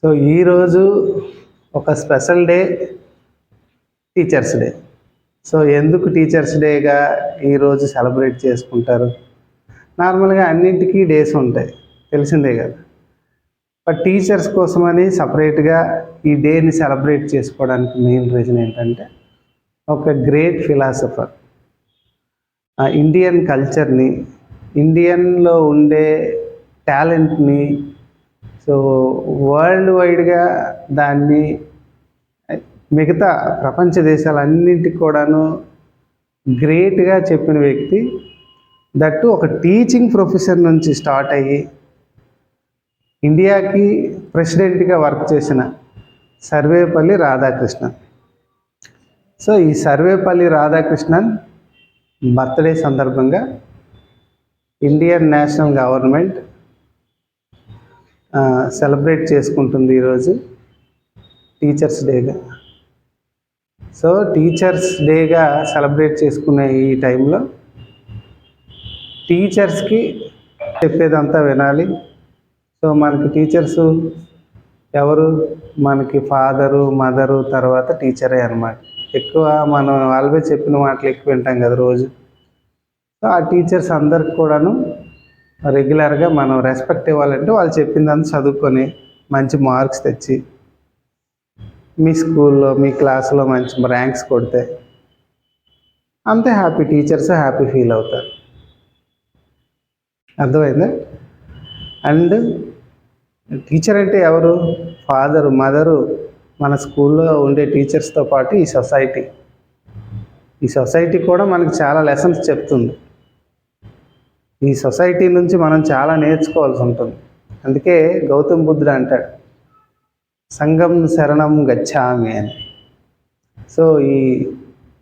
So ఈరోజు ఒక special day, teachers day. So ఎందుకు టీచర్స్ డేగా ఈరోజు సెలబ్రేట్ చేసుకుంటారు? నార్మల్గా అన్నింటికీ డేస్ ఉంటాయి, తెలిసిందే కదా. బట్ టీచర్స్ కోసమని సపరేట్గా ఈ డేని సెలబ్రేట్ చేసుకోవడానికి మెయిన్ రీజన్ ఏంటంటే, ఒక గ్రేట్ ఫిలాసఫర్ ఇండియన్ కల్చర్ని, ఇండియన్లో ఉండే టాలెంట్ని, సో వరల్డ్ వైడ్గా దాన్ని మిగతా ప్రపంచ దేశాలన్నింటికి కూడాను గ్రేట్గా చెప్పిన వ్యక్తి. దట్టు ఒక టీచింగ్ ప్రొఫెషన్ నుంచి స్టార్ట్ అయ్యి ఇండియాకి ప్రెసిడెంట్గా వర్క్ చేసిన సర్వేపల్లి రాధాకృష్ణన్. సో ఈ సర్వేపల్లి రాధాకృష్ణన్ బర్త్డే సందర్భంగా ఇండియన్ నేషనల్ గవర్నమెంట్ సెలబ్రేట్ చేసుకుంటుంది ఈరోజు టీచర్స్ డేగా. సో టీచర్స్ డేగా సెలబ్రేట్ చేసుకునే ఈ టైంలో టీచర్స్కి చెప్పేదంతా వినాలి. సో మనకి టీచర్సు ఎవరు? మనకి ఫాదరు, మదరు, తర్వాత టీచరే అన్నమాట. ఎక్కువ మనం వాళ్ళవే చెప్పిన మాటలు ఎక్కువ వింటాం కదా రోజు. సో ఆ టీచర్స్ అందరికి కూడాను రెగ్యులర్గా మనం రెస్పెక్ట్ ఇవ్వాలంటే వాళ్ళు చెప్పిందంతా చదువుకొని మంచి మార్క్స్ తెచ్చి మీ స్కూల్లో, మీ క్లాసులో మంచి ర్యాంక్స్ కొడితే అంతే హ్యాపీ. టీచర్స్ హ్యాపీ ఫీల్ అవుతారు. అర్థమైందా? అండ్ టీచర్ అంటే ఎవరు? ఫాదరు, మదరు, మన స్కూల్లో ఉండే టీచర్స్తో పాటు ఈ సొసైటీ కూడా మనకి చాలా లెసన్స్ చెప్తుంది. ఈ సొసైటీ నుంచి మనం చాలా నేర్చుకోవాల్సి ఉంటుంది. అందుకే గౌతమ్ బుద్ధుడు అంటాడు, సంఘం శరణం గచ్చామి అని. సో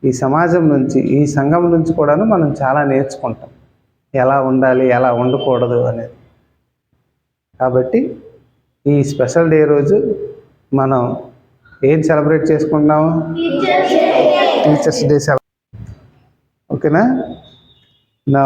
ఈ సమాజం నుంచి, ఈ సంఘం నుంచి కూడాను మనం చాలా నేర్చుకుంటాం, ఎలా ఉండాలి, ఎలా ఉండకూడదు అనేది. కాబట్టి ఈ స్పెషల్ డే రోజు మనం ఏం సెలబ్రేట్ చేసుకుంటున్నాము? టీచర్స్ డే ఓకేనా? నా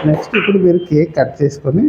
నెక్స్ట్ ఇప్పుడు మీరు కేక్ కట్ చేసుకొని